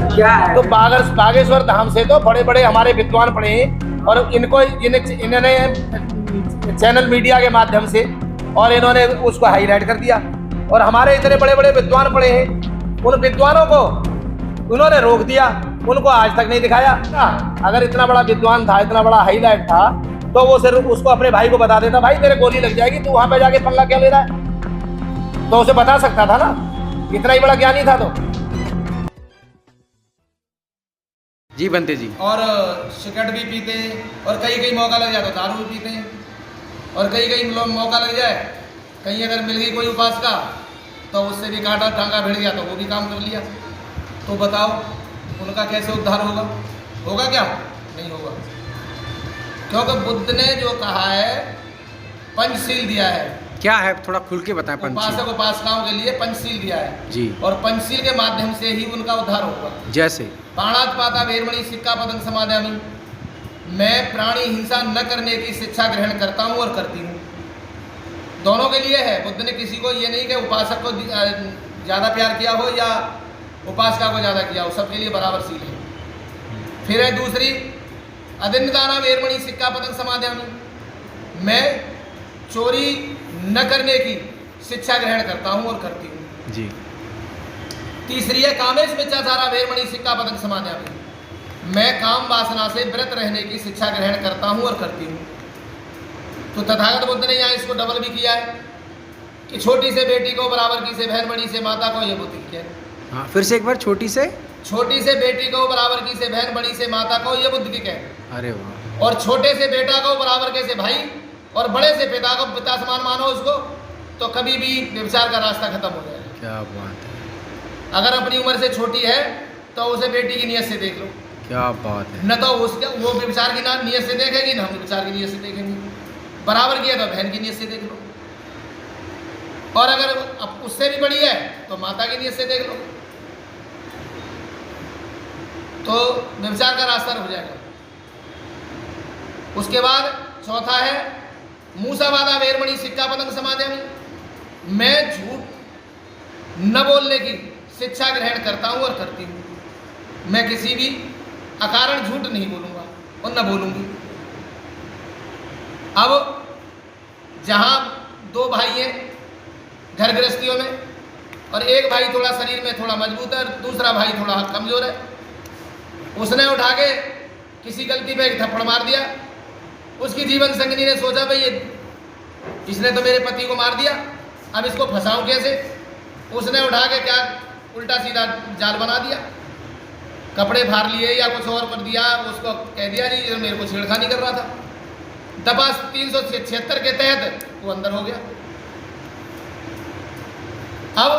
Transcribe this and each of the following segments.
क्या है? तो बागेश्वर धाम से तो बड़े बड़े हमारे विद्वान पढ़े हैं और इन्होंने चैनल मीडिया के माध्यम से और इन्होंने उसको हाईलाइट कर दिया और हमारे इतने बड़े बड़े विद्वान पढ़े हैं, उन विद्वानों को उन्होंने रोक दिया, उनको आज तक नहीं दिखाया। अगर इतना बड़ा विद्वान था, इतना बड़ा हाईलाइट था, तो वो सिर्फ उसको अपने भाई को बता देता, भाई तेरे गोली लग जाएगी, तू वहां पे जाके पंगा क्या ले रहा है, तो उसे बता सकता था ना, इतना ही बड़ा ज्ञानी था। तो जी बनते जी। और सिगरेट भी पीते हैं और कई मौका लग जाए तो दारू भी पीते हैं और कई मौका लग जाए, कहीं अगर मिल गई कोई उपासका तो उससे भी कांटा टांगा भिड़ गया तो वो भी काम कर लिया। तो बताओ उनका कैसे उद्धार होगा? होगा क्या? नहीं होगा, क्योंकि बुद्ध ने जो कहा है पंचशील दिया है। क्या है थोड़ा खुल के बताएं। उपासक उपासकाओं के लिए पंचशील दिया है जी, और पंचशील के माध्यम से ही उनका उद्धार होगा। जैसे पाणात पाता वेरमणि सिक्कापदं समादयामि, मैं प्राणी हिंसा न करने की शिक्षा ग्रहण करता हूँ और करती हूँ। दोनों के लिए है। बुद्ध ने किसी को ये नहीं कि उपासक को ज़्यादा प्यार किया हो या उपासका को ज़्यादा किया हो, सबके लिए बराबर सील है। फिर है दूसरी, अदिन्नदाना वेरमणि सिक्कापदं समादयामि, मैं चोरी न करने की शिक्षा ग्रहण करता हूँ और करती हूँ जी। तीसरी है कामेश मिथ्याचारा वेरमणि सिक्कापदं समादयामि, मैं काम वासना से व्रत रहने की शिक्षा ग्रहण करता हूँ और करती हूँ। तो तथागत बुद्ध ने यहाँ इसको डबल भी किया है कि छोटी से बेटी को, बराबर की से बहन, बड़ी से माता को, ये बुद्ध किया है। हाँ फिर से एक बार, छोटी से बेटी को, बराबर की से बहन, बड़ी से माता को, ये बुद्ध की कह। अरे वाह। और छोटे से बेटा को, बराबर के से भाई, और बड़े से पिता को पिता समान मानो उसको, तो कभी भी व्यभिचार का रास्ता खत्म हो जाएगा। क्या बात है। अगर अपनी उम्र से छोटी है तो उसे बेटी की नीयत से देख लो। क्या बात है। न तो उसके वो व्यभिचार की नीयत से देखेगी, न हम व्यभिचार की नीयत से देखेंगे। बराबर की है तो बहन की नीयत से देख लो, और अगर अब उससे भी बड़ी है तो माता की नीयत से देख लो, तो व्यभिचार का रास्ता रुक जाएगा। उसके बाद चौथा है मूसावादा वेरमणि सिक्कापदं समादयामि, मैं झूठ न बोलने की शिक्षा ग्रहण करता हूँ और करती हूँ। मैं किसी भी अकारण झूठ नहीं बोलूँगा और न बोलूँगी। अब जहाँ दो भाई हैं घर गृहस्थियों में, और एक भाई थोड़ा शरीर में थोड़ा मजबूत है और दूसरा भाई थोड़ा कमज़ोर है, उसने उठा के किसी गलती पे एक थप्पड़ मार दिया। उसकी जीवन संगिनी ने सोचा भाई इसने तो मेरे पति को मार दिया, अब इसको फंसाऊं कैसे? उसने उठा के क्या उल्टा सीधा जाल बना दिया, कपड़े फाड़ लिए या कुछ और कर दिया, उसको कह दिया जी मेरे को छेड़खानी कर रहा था। दफा 376 के तहत वो अंदर हो गया। अब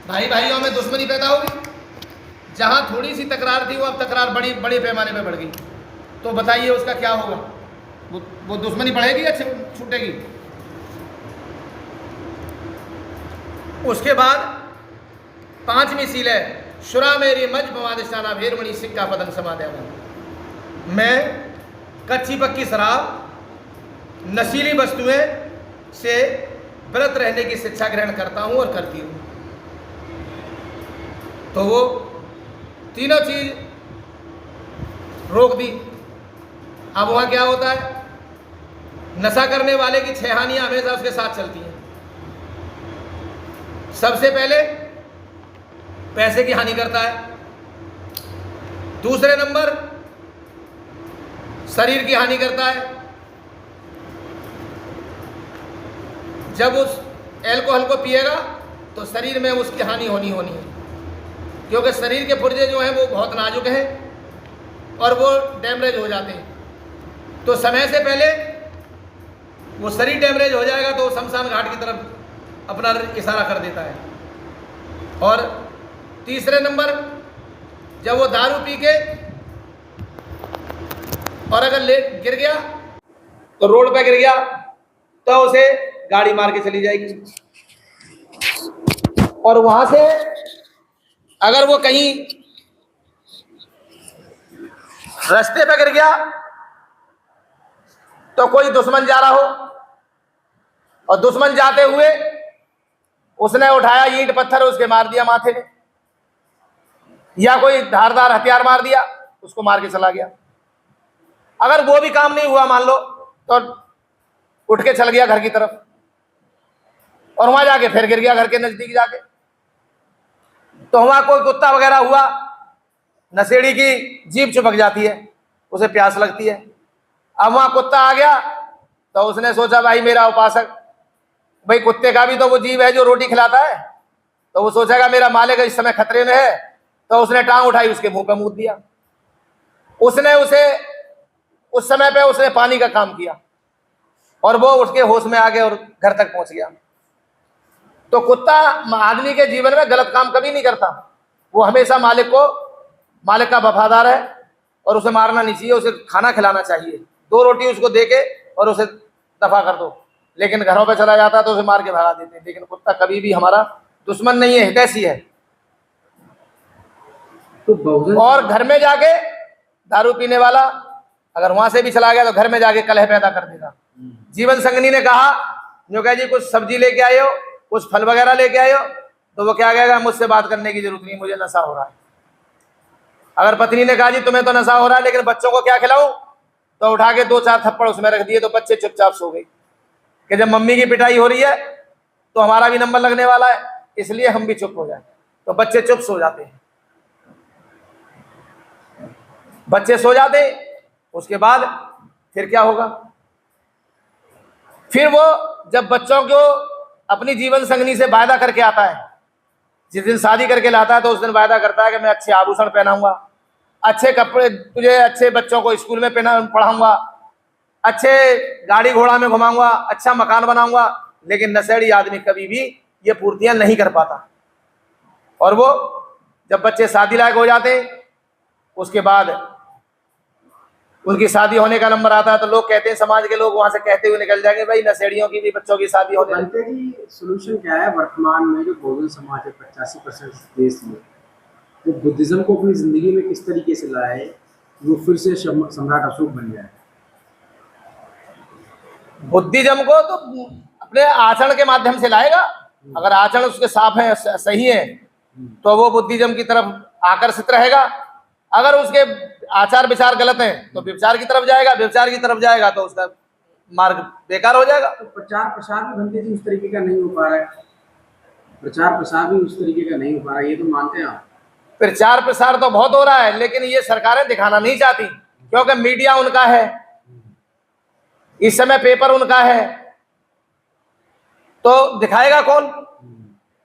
भाई भाइयों में दुश्मनी पैदा होगी। जहां थोड़ी सी तकरार थी वो अब तकरार बड़े पैमाने पे बढ़ गई। तो बताइए उसका क्या होगा? वो दुश्मनी बढ़ेगी या छूटेगी? उसके बाद पांचवी सील है शुरा मेरी मज भवादिशाना भेरमणि सिक्कापदं समादयामि, मैं कच्ची पक्की शराब, नशीली वस्तुएं से व्रत रहने की शिक्षा ग्रहण करता हूं और करती हूं। तो वो तीनों चीज रोक दी। अब वहां क्या होता है? नशा करने वाले की 6 हानियां हमेशा उसके साथ चलती हैं। सबसे पहले पैसे की हानि करता है, दूसरे नंबर शरीर की हानि करता है। जब उस अल्कोहल को पिएगा तो शरीर में उसकी हानि होनी है, क्योंकि शरीर के पुर्जे जो हैं वो बहुत नाजुक हैं और वो डैमेज हो जाते हैं। तो समय से पहले वो शरीर डैमेज हो जाएगा तो शमशान घाट की तरफ अपना इशारा कर देता है। और तीसरे नंबर, जब वो दारू पी के और अगर गिर गया तो रोड पे गिर गया तो उसे गाड़ी मार के चली जाएगी। और वहां से अगर वो कहीं रास्ते पे गिर गया तो कोई दुश्मन जा रहा हो और दुश्मन जाते हुए उसने उठाया ईंट पत्थर उसके मार दिया माथे में, या कोई धारदार हथियार मार दिया, उसको मार के चला गया। अगर वो भी काम नहीं हुआ मान लो, तो उठ के चल गया घर की तरफ और वहां जाके फिर गिर गया घर के नजदीक जाके, तो वहां कोई कुत्ता वगैरह हुआ, नशेड़ी की जीभ चिपक जाती है, उसे प्यास लगती है। अब वहां कुत्ता आ गया तो उसने सोचा भाई मेरा उपासक, भाई कुत्ते का भी तो वो जीव है जो रोटी खिलाता है, तो वो सोचेगा मेरा मालिक इस समय खतरे में है, तो उसने टांग उठाई, उसके मुंह पे मूत दिया। उसने उसे उस समय पे उसने पानी का काम किया और वो उसके होश में आ गया और घर तक पहुंच गया। तो कुत्ता आदमी के जीवन में गलत काम कभी नहीं करता, वो हमेशा मालिक का वफादार है और उसे मारना नहीं चाहिए, उसे खाना खिलाना चाहिए, 2 रोटी उसको दे के और उसे दफा कर दो। लेकिन घरों पे चला जाता है तो उसे मार के भगा देते हैं। लेकिन कुत्ता कभी भी हमारा दुश्मन नहीं है, हितैषी है। तो और घर में जाके दारू पीने वाला अगर वहां से भी चला गया तो घर में जाके कलह पैदा कर देगा। जीवन संगनी ने कहा जो कह जी कुछ सब्जी लेके आए हो, कुछ फल वगैरह लेके आए हो, तो वो क्या कहेगा, मुझसे बात करने की जरूरत नहीं, मुझे नशा हो रहा है। अगर पत्नी ने कहा जी तुम्हें तो नशा हो रहा है लेकिन बच्चों को क्या खिलाऊं, तो उठा के 2-4 थप्पड़ उसमें रख दिए तो बच्चे चुपचाप सो गए कि जब मम्मी की पिटाई हो रही है तो हमारा भी नंबर लगने वाला है, इसलिए हम भी चुप हो जाए। तो बच्चे चुप सो जाते हैं, बच्चे सो जाते, उसके बाद फिर क्या होगा, फिर वो जब बच्चों को अपनी जीवन संगनी से वायदा करके आता है, जिस दिन शादी करके लाता है तो उस दिन वायदा करता है कि मैं अच्छे आभूषण पहनाऊंगा, अच्छे कपड़े तुझे, अच्छे बच्चों को स्कूल में पढ़ाऊंगा, अच्छे गाड़ी घोड़ा में घुमाऊंगा, अच्छा मकान बनाऊंगा। लेकिन नशेड़ी आदमी कभी भी ये पूर्तियां नहीं कर पाता। और वो जब बच्चे शादी लायक हो जाते उसके बाद उनकी शादी होने का नंबर आता है तो लोग कहते हैं, समाज के लोग वहां से कहते हुए निकल जाएंगे भाई नशेड़ियों की भी बच्चों की शादी होने लगी। जी सोल्यूशन क्या है वर्तमान में जो बहुजन समाज है 85% देश में, तो बुद्धिज्म को अपनी जिंदगी में किस तरीके से लाए वो फिर से सम्राट अशोक बन जाए? बुद्धिज्म को तो अपने आचरण के माध्यम से लाएगा। अगर आचरण उसके साफ है, सही है, तो वो बुद्धिज्म की तरफ आकर्षित रहेगा। अगर उसके आचार विचार गलत हैं तो व्यभिचार की तरफ जाएगा, व्यभिचार की तरफ जाएगा तो उसका मार्ग बेकार हो जाएगा। तो प्रचार प्रसार भी बनते जी उस तरीके का नहीं हो पा रहा है, प्रचार प्रसार भी उस तरीके का नहीं हो पा रहा है, ये तो मानते हैं आप? प्रचार प्रसार तो बहुत हो रहा है लेकिन ये सरकारें दिखाना नहीं चाहती, क्योंकि मीडिया उनका है, इस समय पेपर उनका है, तो दिखाएगा कौन?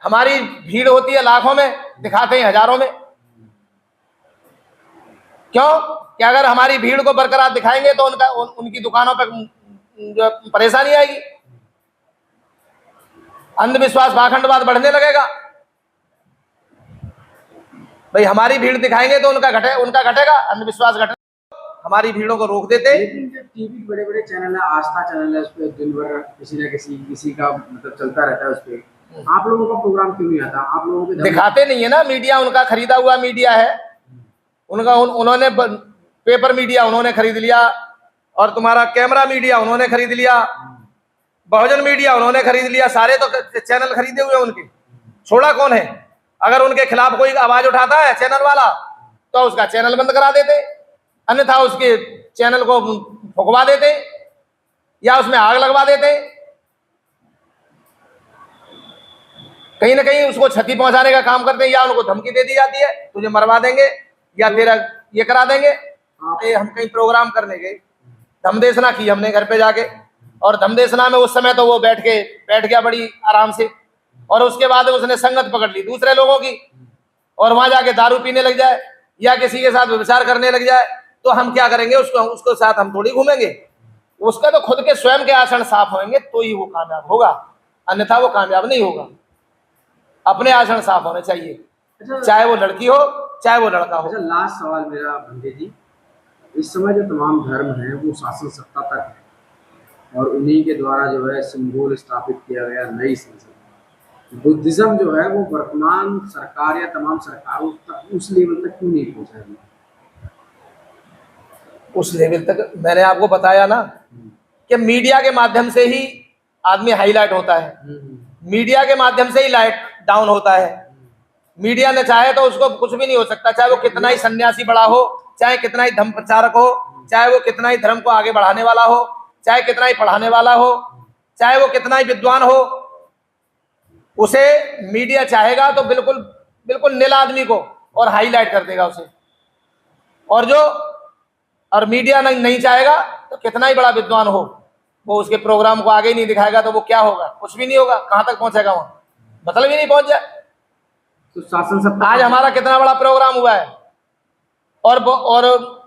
हमारी भीड़ होती है लाखों में, दिखाते हैं हजारों में। क्यों? कि अगर हमारी भीड़ को बरकरार दिखाएंगे तो उनकी दुकानों पर जो परेशानी आएगी, अंधविश्वास पाखंडवाद बढ़ने लगेगा। भाई हमारी भीड़ दिखाएंगे तो उनका घटेगा, अंधविश्वास घटेगा। हमारी भीड़ों को रोक देते। लेकिन जो टीवी बड़े बड़े चैनल है, आस्था चैनल है, उस पर दिन भर किसी न किसी का मतलब चलता रहता है, उस पर आप लोगों का प्रोग्राम क्यों नहीं आता? आप लोगों के दिखाते नहीं है ना, मीडिया उनका खरीदा हुआ मीडिया है, उन्होंने पेपर मीडिया उन्होंने खरीद लिया, और तुम्हारा कैमरा मीडिया उन्होंने खरीद लिया, बहुजन मीडिया उन्होंने खरीद लिया, सारे तो चैनल खरीदे हुए उनके, छोड़ा कौन है? अगर उनके खिलाफ कोई आवाज उठाता है चैनल वाला तो उसका चैनल बंद करा देते, अन्यथा उसके चैनल को फुकवा देते या उसमें आग लगवा देते, कहीं ना कहीं उसको क्षति पहुंचाने का काम करते हैं, या उनको धमकी दे दी जाती है तुझे मरवा देंगे या तेरा ये करा देंगे। हम कहीं प्रोग्राम करने गए, धमदेशना की हमने घर पे जाके, और धमदेशना में उस समय तो वो बैठ गया बड़ी आराम से, और उसके बाद उसने संगत पकड़ ली दूसरे लोगों की, और वहां जाके दारू पीने लग जाए या किसी के साथ व्यभिचार करने लग जाए, तो हम क्या करेंगे? उसको साथ हम थोड़ी घूमेंगे। उसका तो खुद के स्वयं के आचरण साफ होंगे तो ही वो कामयाब होगा, अन्यथा वो कामयाब नहीं होगा। अपने आचरण साफ होने चाहिए, चाहे वो लड़की हो चाहे वो लड़का हो। अच्छा, लास्ट सवाल मेरा भंडे जी, इस समय जो तमाम धर्म हैं वो शासन सत्ता तक है और उन्हीं के द्वारा जो है सिंबल स्थापित किया गया नई संसद। बुद्धिज्म जो है वो वर्तमान सरकार या तमाम सरकारों तक उस लेवल तक क्यों नहीं पहुंचा है? उस लेवल तक मैंने आपको बताया ना कि मीडिया के माध्यम से ही आदमी हाईलाइट होता है, मीडिया के माध्यम से ही लाइट डाउन होता है, मीडिया ने चाहे तो उसको कुछ भी नहीं हो सकता, चाहे वो कितना ही सन्यासी बड़ा हो, चाहे कितना ही धर्म प्रचारक हो, चाहे वो कितना ही धर्म को आगे बढ़ाने वाला हो, चाहे कितना ही पढ़ाने वाला हो, चाहे वो कितना ही विद्वान हो, उसे मीडिया चाहेगा तो बिल्कुल बिल्कुल नील आदमी को और हाईलाइट कर देगा उसे। और मीडिया नहीं चाहेगा तो कितना ही बड़ा विद्वान हो, वो उसके प्रोग्राम को आगे ही नहीं दिखाएगा तो वो क्या होगा? कुछ भी नहीं होगा। कहां तक पहुंचेगा? वहां मतलब ही नहीं पहुंच जाए। तो शासन सत्ता आज हमारा कितना बड़ा प्रोग्राम हुआ है और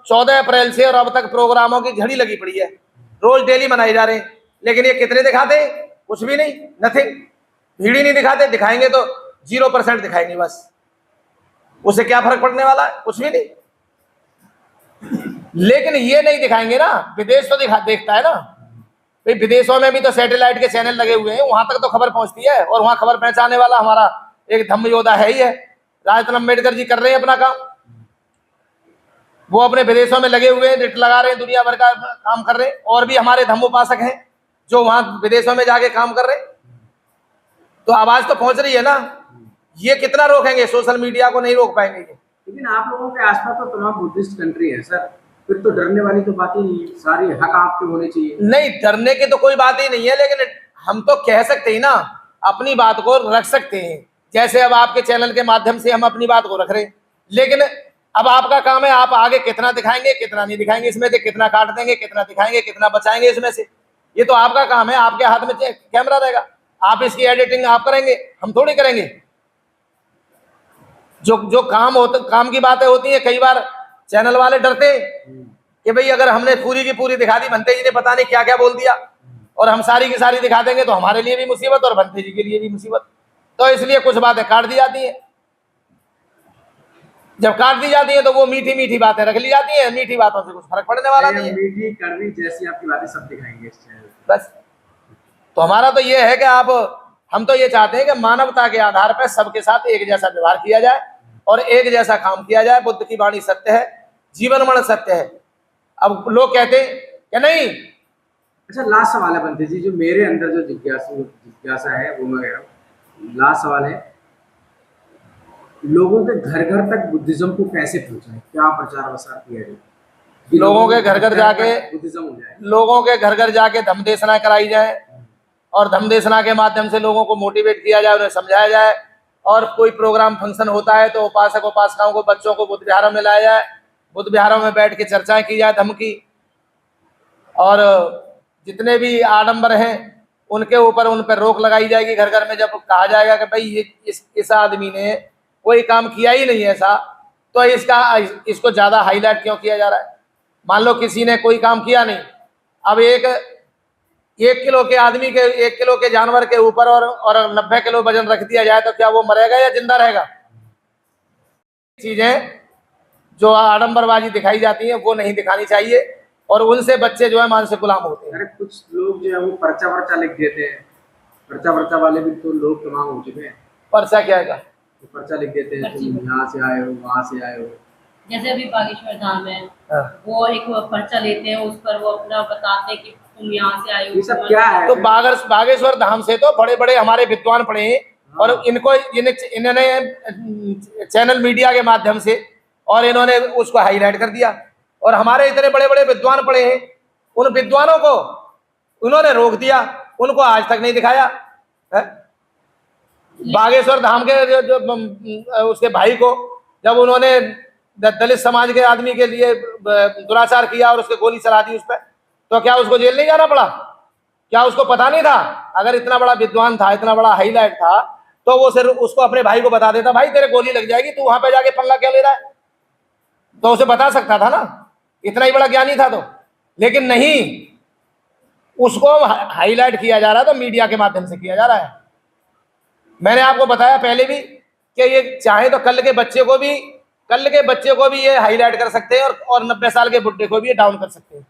14 अप्रैल से और अब तक प्रोग्रामों की झड़ी लगी पड़ी है, रोज डेली मनाए जा रहे हैं, लेकिन ये कितने दिखाते? कुछ भी नहीं, नथिंग, भीड़ ही नहीं दिखाते। दिखाएंगे तो 0% दिखाएंगे बस, उससे क्या फर्क पड़ने वाला है? कुछ भी नहीं। लेकिन ये नहीं दिखाएंगे ना, विदेश तो देखता है ना भाई, विदेशों में भी तो सैटेलाइट के चैनल लगे हुए हैं, वहां तक तो खबर पहुंचती है, और वहां खबर पहुंचाने वाला हमारा एक धम्म योद्धा है ही है। राजरत्न अम्बेडकर जी कर रहे हैं अपना काम, वो अपने विदेशों में लगे हुए हैं, रिट लगा रहे हैं, दुनिया भर का काम कर रहे हैं। और भी हमारे धम्म उपासक हैं जो वहां विदेशों में जाके काम कर रहे हैं, तो आवाज तो पहुंच रही है ना। ये कितना रोकेंगे? सोशल मीडिया को नहीं रोक पाएंगे ये। लेकिन आप लोगों के आसपास तो तमाम बुद्धिस्ट कंट्री है सर, फिर तो डरने वाली तो बात ही नहीं है, सारी हक आपके होने चाहिए। नहीं, डरने की तो कोई बात ही नहीं है, लेकिन हम तो कह सकते हैं ना, अपनी बात को रख सकते हैं। जैसे अब आपके चैनल के माध्यम से हम अपनी बात को रख रहे हैं, लेकिन अब आपका काम है, आप आगे कितना दिखाएंगे कितना नहीं दिखाएंगे, इसमें से कितना काट देंगे, कितना दिखाएंगे, कितना बचाएंगे इसमें से, ये तो आपका काम है। आपके हाथ में कैमरा रहेगा, आप इसकी एडिटिंग आप करेंगे, हम थोड़ी करेंगे। जो काम की बातें होती है, कई बार चैनल वाले डरते कि भाई अगर हमने पूरी की पूरी दिखा दी, भंते जी ने पता नहीं क्या क्या बोल दिया, और हम सारी की सारी दिखा देंगे तो हमारे लिए भी मुसीबत और भंते जी के लिए भी मुसीबत। तो इसलिए कुछ बातें काट दी जाती हैं। जब काट दी जाती है तो वो मीठी मीठी बातें रख ली जाती हैं, मीठी बातों से कुछ फर्क पड़ने वाला नहीं है। मीठी कड़वी जैसी आपकी बातें सब दिखाएंगे इस चैनल पे। बस तो हमारा तो ये है कि हम तो ये चाहते हैं कि मानवता के आधार पर सबके साथ एक जैसा व्यवहार किया जाए और एक जैसा काम किया जाए। बुद्ध की वाणी सत्य है, जीवन मरण सत्य है। अब लोग कहते हैं कि नहीं। अच्छा, लास्ट सवाल है बंते जी, जो मेरे अंदर जो जिज्ञासा है वो मैं कह रहा हूँ, लास्ट सवाल है, लोगों के घर घर तक बुद्धिज्म को कैसे पहुंचाएं? क्या प्रचार प्रसार किया जाए? लोगों के घर घर जाके बुद्धिज्म हो जाए, लोगों के घर घर जाके धम्म देशना कराई जाए, और धम्म देशना के माध्यम से लोगों को मोटिवेट किया जाए, उन्हें समझाया जाए। और कोई प्रोग्राम फंक्शन होता है तो उपासक उपासिकाओं को, बच्चों को बुद्ध विहारों में लाया जाए, बुद्ध विहारों में बैठ के चर्चाएं की जाए धम्म की, और जितने भी आडंबर हैं उनके ऊपर उन पर रोक लगाई जाएगी। घर घर में जब कहा जाएगा कि भाई ये इस आदमी ने कोई काम किया ही नहीं ऐसा, तो इसको ज़्यादा हाईलाइट क्यों किया जा रहा है? मान लो किसी ने कोई काम किया नहीं, अब एक किलो के आदमी के, 1 किलो के जानवर के ऊपर और 90 किलो वजन रख दिया जाए तो क्या वो मरेगा या जिंदा रहेगा? चीजें जो आडंबरबाजी दिखाई जाती है वो नहीं दिखानी चाहिए, और उनसे बच्चे जो है मानसिक गुलाम होते हैं। अरे कुछ लोग जो है वो पर्चा लिख देते हैं, पर्चा वाले भी तो लोग तमाम हो चुके हैं। पर्चा क्या है? तो पर्चा लिख देते हैं, तुम यहाँ से आए हो, वहाँ से आए हो। जैसे अभी बागेश्वर धाम है, हाँ। वो एक पर्चा लेते हैं, उस पर वो अपना बताते हैं कि तुम यहाँ से आए हो। ये सब क्या है? तो बागेश्वर धाम से तो बड़े बड़े हमारे विद्वान पढ़े हैं, और इन्होंने चैनल मीडिया के माध्यम से और इन्होंने उसको हाईलाइट कर दिया, और हमारे इतने बड़े बड़े विद्वान पढ़े हैं, उन विद्वानों को उन्होंने रोक दिया, उनको आज तक नहीं दिखाया है? बागेश्वर धाम के जो उसके भाई को जब उन्होंने दलित समाज के आदमी के लिए दुराचार किया और उसके गोली चला दी उस पर, तो क्या उसको जेल नहीं जाना पड़ा? क्या उसको पता नहीं था? अगर इतना बड़ा विद्वान था, इतना बड़ा हाईलाइट था, तो वो सिर्फ उसको अपने भाई को बता देता, भाई तेरे गोली लग जाएगी, तू वहां पे जाके पंगा क्या ले रहा है? तो उसे बता सकता था ना, इतना ही बड़ा ज्ञानी था तो। लेकिन नहीं, उसको हाईलाइट किया जा रहा है, तो मीडिया के माध्यम से किया जा रहा है। मैंने आपको बताया पहले भी कि ये चाहे तो कल के बच्चे को भी ये हाईलाइट कर सकते हैं, और 90 साल के बुड्ढे को भी ये डाउन कर सकते हैं।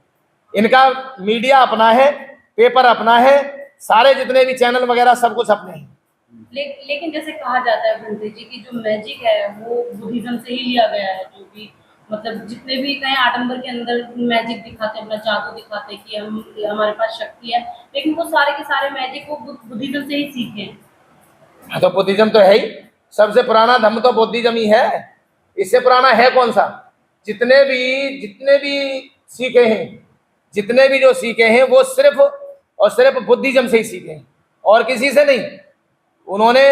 इनका मीडिया अपना है, पेपर अपना है, सारे जितने भी चैनल वगैरह सब कुछ अपने हैं। लेकिन जैसे कहा जाता है भंते जी की जो मैजिक है वो बुद्धिज्म से ही लिया गया है। जो भी मतलब जितने भी कहीं आडंबर के अंदर मैजिक दिखाते हैं, अपना जादू दिखाते हैं कि हमारे पास शक्ति है, लेकिन वो सारे के सारे मैजिक वो बुद्धिज्म से ही सीखे हैं। तो बुद्धिज्म तो है ही, सबसे पुराना धर्म तो बुद्धिज्म ही है, इससे पुराना है कौन सा। जितने भी सीखे हैं, जितने भी जो सीखे हैं वो सिर्फ और सिर्फ बुद्धिज्म से ही सीखे हैं और किसी से नहीं। उन्होंने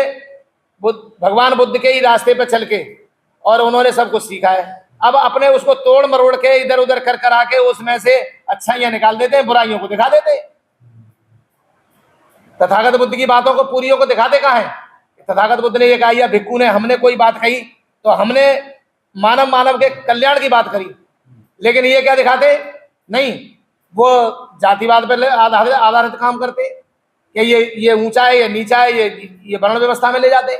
भगवान बुद्ध के ही रास्ते पर चल के और उन्होंने सब कुछ सीखा है। अब अपने उसको तोड़ मरोड़ के इधर उधर कर आके उसमें से अच्छाइयां निकाल देते हैं, बुराइयों को दिखा देते हैं। तथागत बुद्ध की बातों को पूरियों को दिखाते कहाँ है। तथागत बुद्ध ने ये कहा, या भिक्खु ने हमने कोई बात कही तो हमने मानव के कल्याण की बात करी, लेकिन ये क्या दिखाते नहीं, वो जातिवाद पर आधारित काम करते कि ये ऊंचा है, ये नीचा है, ये वर्ण व्यवस्था में ले जाते।